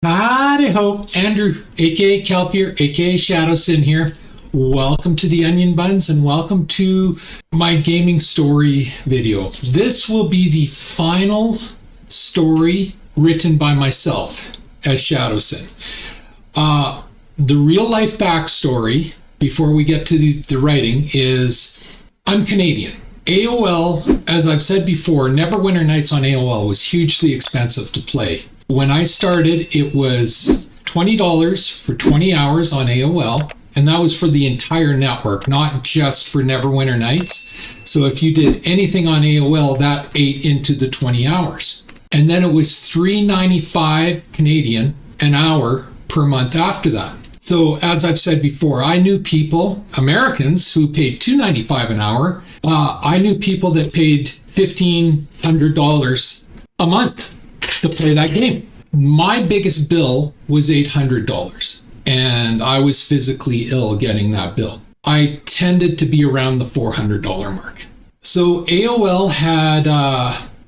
Howdy-ho, Andrew, aka Kelpier, aka Shadosin here. Welcome to the Onion Buns and welcome to my gaming story video. This will be the final story written by myself as Shadosin. The real life backstory, before we get to the writing, is I'm Canadian. AOL, as I've said before, Neverwinter Nights on AOL was hugely expensive to play. When I started, it was $20 for 20 hours on AOL, and that was for the entire network, not just for Neverwinter Nights. So if you did anything on AOL, that ate into the 20 hours. And then it was $3.95 Canadian an hour per month after that. So as I've said before, I knew people, Americans, who paid $2.95 an hour. I knew people that paid $1,500 a month to play that game. My biggest bill was $800, and I was physically ill getting that bill. I tended to be around the $400 mark. So AOL had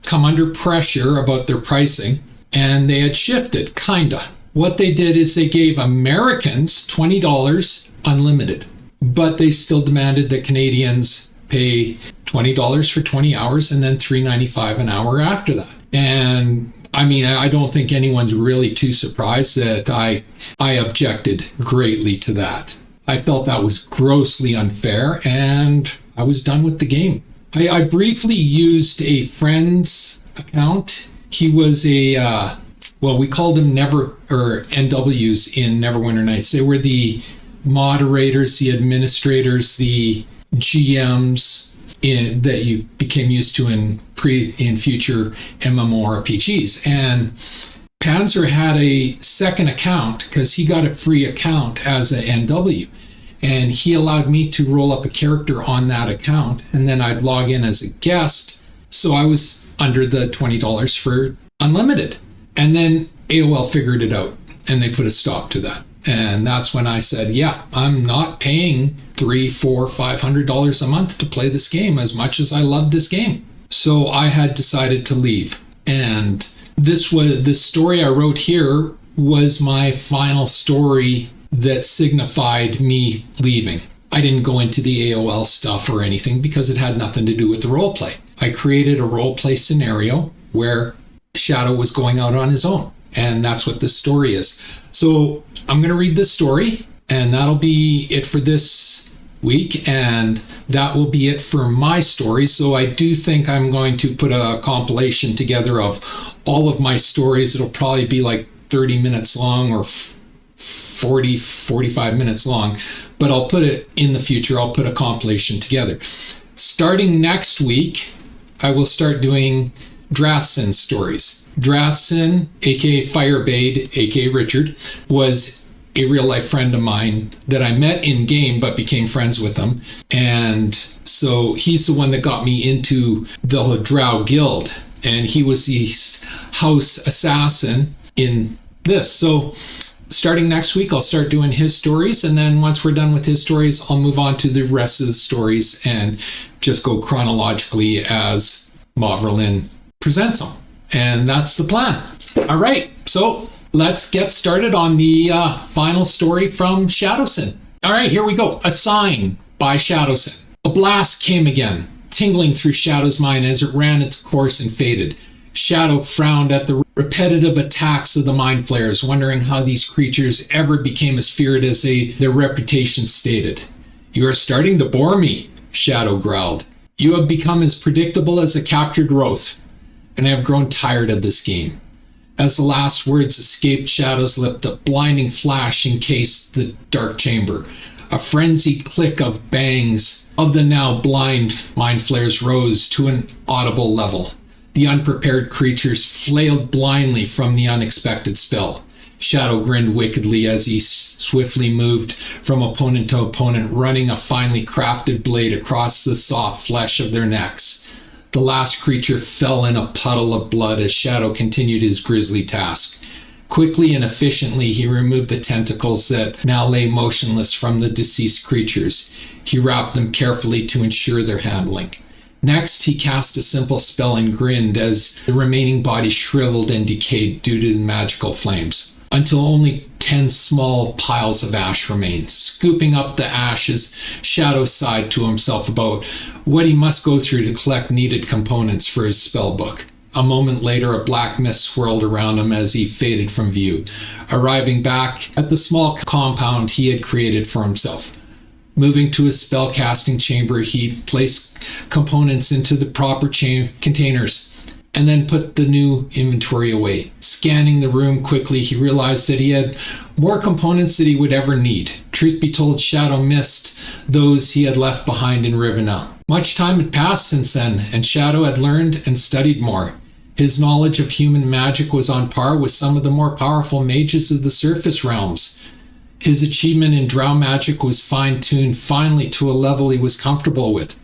come under pressure about their pricing, and they had shifted, kinda. What they did is they gave Americans $20 unlimited, but they still demanded that Canadians pay $20 for 20 hours and then $3.95 an hour after that. And I mean, I don't think anyone's really too surprised that I objected greatly to that. I felt that was grossly unfair, and I was done with the game. I briefly used a friend's account. He was we called them NWs in Neverwinter Nights. They were the moderators, the administrators, the GMs that you became used to in future MMORPGs. And Panzer had a second account because he got a free account as an NW. And he allowed me to roll up a character on that account, and then I'd log in as a guest. So I was under the $20 for unlimited. And then AOL figured it out, and they put a stop to that. And that's when I said, yeah, I'm not paying $300, $400, $500 a month to play this game as much as I love this game. So I had decided to leave. And the story I wrote here was my final story that signified me leaving. I didn't go into the AOL stuff or anything because it had nothing to do with the roleplay. I created a roleplay scenario where Shadow was going out on his own. And that's what this story is. So I'm going to read this story, and that'll be it for this week, and that will be it for my story. So I do think I'm going to put a compilation together of all of my stories. It'll probably be like 30 minutes long or 40, 45 minutes long, but I'll put it in the future. I'll put a compilation together. Starting next week, I will start doing Shadosin stories. Shadosin, aka Firebade, aka Richard, was a real life friend of mine that I met in game but became friends with him. And so he's the one that got me into the Drow Guild, and he was the house assassin in this. So starting next week, I'll start doing his stories, and then once we're done with his stories, I'll move on to the rest of the stories and just go chronologically as Mauverlin presents them. And that's the plan. All right, so let's get started on the final story from Shadosin. All right, here we go. A Sign by Shadosin. A blast came again, tingling through Shadow's mind as it ran its course and faded. Shadow frowned at the repetitive attacks of the mind flayers, wondering how these creatures ever became as feared as their reputation stated. "You are starting to bore me," Shadow growled. "You have become as predictable as a captured Wraith, and I have grown tired of this game." As the last words escaped Shadow's lip, a blinding flash encased the dark chamber. A frenzied click of bangs of the now blind mind flayers rose to an audible level. The unprepared creatures flailed blindly from the unexpected spell. Shadow grinned wickedly as he swiftly moved from opponent to opponent, running a finely crafted blade across the soft flesh of their necks. The last creature fell in a puddle of blood as Shadow continued his grisly task. Quickly and efficiently, he removed the tentacles that now lay motionless from the deceased creatures. He wrapped them carefully to ensure their handling. Next, he cast a simple spell and grinned as the remaining body shriveled and decayed due to the magical flames. until only 10 small piles of ash remained. Scooping up the ashes, Shadow sighed to himself about what he must go through to collect needed components for his spell book. A moment later, a black mist swirled around him as he faded from view, arriving back at the small compound he had created for himself. Moving to his spell-casting chamber, he placed components into the proper containers and then put the new inventory away. Scanning the room quickly, he realized that he had more components than he would ever need. Truth be told, Shadow missed those he had left behind in Rivendell. Much time had passed since then, and Shadow had learned and studied more. His knowledge of human magic was on par with some of the more powerful mages of the surface realms. His achievement in drow magic was fine-tuned finally to a level he was comfortable with.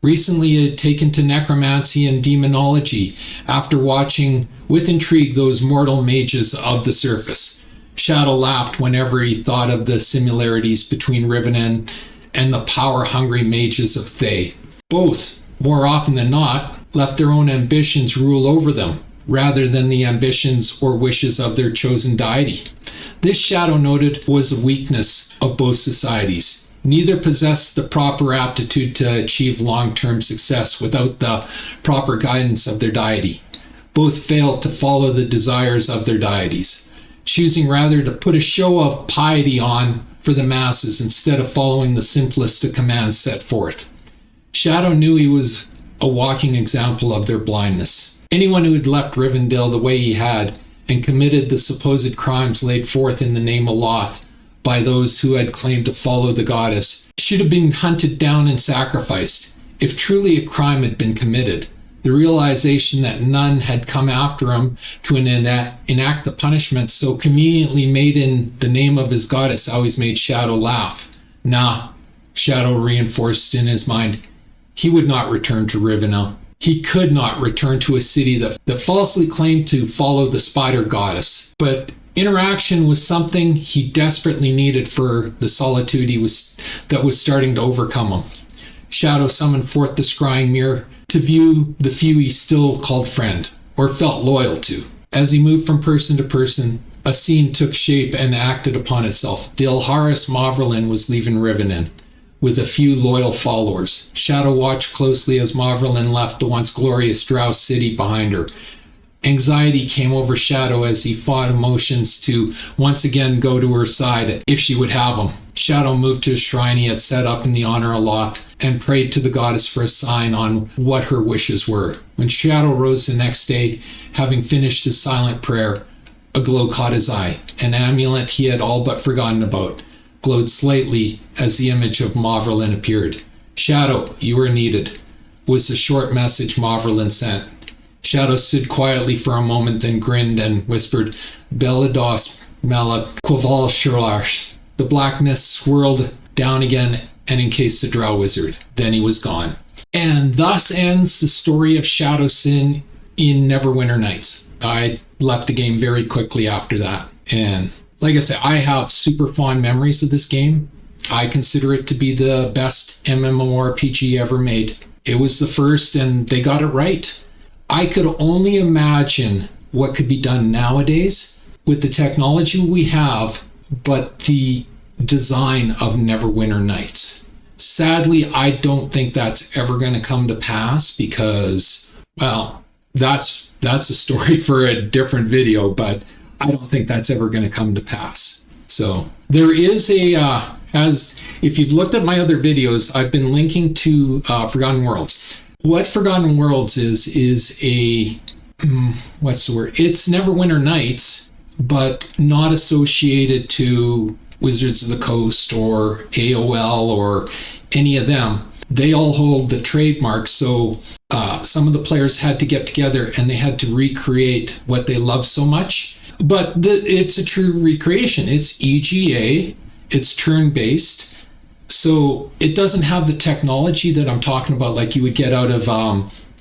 Recently, he had taken to necromancy and demonology after watching with intrigue those mortal mages of the surface. Shadow laughed whenever he thought of the similarities between Rivendell and the power-hungry mages of Thay. Both, more often than not, left their own ambitions rule over them, rather than the ambitions or wishes of their chosen deity. This, Shadow noted, was a weakness of both societies. Neither possessed the proper aptitude to achieve long-term success without the proper guidance of their deity. Both failed to follow the desires of their deities, choosing rather to put a show of piety on for the masses instead of following the simplest of commands set forth. Shadow knew he was a walking example of their blindness. Anyone who had left Rivendell the way he had and committed the supposed crimes laid forth in the name of Loth by those who had claimed to follow the goddess should have been hunted down and sacrificed. If truly a crime had been committed, the realization that none had come after him to enact the punishment so conveniently made in the name of his goddess always made Shadow laugh. Nah, Shadow reinforced in his mind, he would not return to Rivendell. He could not return to a city that falsely claimed to follow the spider goddess. But interaction was something he desperately needed for the solitude that was starting to overcome him. Shadow summoned forth the scrying mirror to view the few he still called friend, or felt loyal to. As he moved from person to person, a scene took shape and acted upon itself. The Elharis Mavrelin was leaving Rivendell with a few loyal followers. Shadow watched closely as Mavrelin left the once glorious Drow city behind her. Anxiety came over Shadow as he fought emotions to once again go to her side if she would have him. Shadow moved to a shrine he had set up in the honor of Loth and prayed to the goddess for a sign on what her wishes were. When Shadow rose the next day, having finished his silent prayer, a glow caught his eye. An amulet he had all but forgotten about glowed slightly as the image of Mavrelin appeared. Shadow, you are needed, was the short message Mavrelin sent. Shadow stood quietly for a moment, then grinned and whispered, Belados Mala Quaval Shirlash. The black mist swirled down again and encased the Drow wizard. Then he was gone. And thus ends the story of Shadosin in Neverwinter Nights. I left the game very quickly after that. And like I said, I have super fond memories of this game. I consider it to be the best MMORPG ever made. It was the first and they got it right. I could only imagine what could be done nowadays with the technology we have, but the design of Neverwinter Nights. Sadly, I don't think that's ever going to come to pass because, well, that's a story for a different video, but I don't think that's ever going to come to pass. So there is if you've looked at my other videos, I've been linking to Forgotten Worlds. What Forgotten Worlds is a, what's the word? It's Neverwinter Nights, but not associated to Wizards of the Coast or AOL or any of them. They all hold the trademark, so some of the players had to get together and they had to recreate what they love so much. But it's a true recreation. It's EGA, it's turn-based. So it doesn't have the technology that I'm talking about, like you would get out of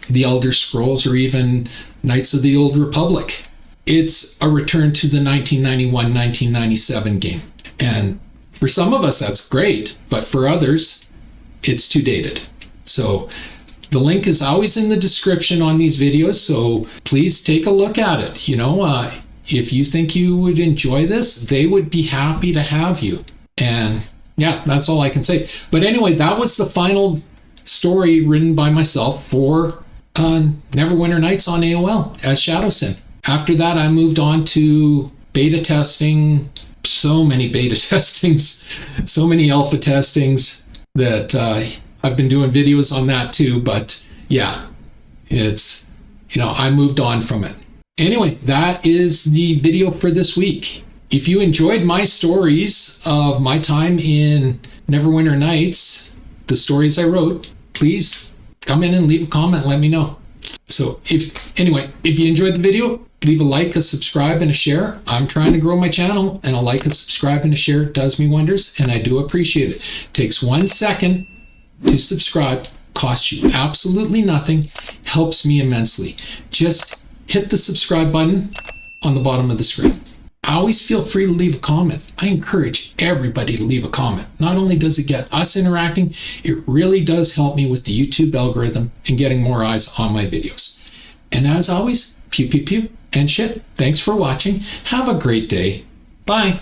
the Elder Scrolls or even Knights of the Old Republic. It's a return to the 1991-1997 game. And for some of us, that's great. But for others, it's too dated. So the link is always in the description on these videos. So please take a look at it. if you think you would enjoy this, they would be happy to have you. And yeah, that's all I can say. But anyway, that was the final story written by myself for Neverwinter Nights on AOL as Shadosin. After that, I moved on to beta testing, so many beta testings, so many alpha testings that I've been doing videos on that too. But yeah, it's, I moved on from it. Anyway, that is the video for this week. If you enjoyed my stories of my time in Neverwinter Nights, the stories I wrote, please come in and leave a comment, let me know. So if you enjoyed the video, leave a like, a subscribe, and a share. I'm trying to grow my channel, and a like, a subscribe, and a share does me wonders, and I do appreciate it. Takes 1 second to subscribe, costs you absolutely nothing, helps me immensely. Just hit the subscribe button on the bottom of the screen. Always feel free to leave a comment. I encourage everybody to leave a comment. Not only does it get us interacting, it really does help me with the YouTube algorithm and getting more eyes on my videos. And as always, pew, pew, pew, and shit. Thanks for watching. Have a great day. Bye.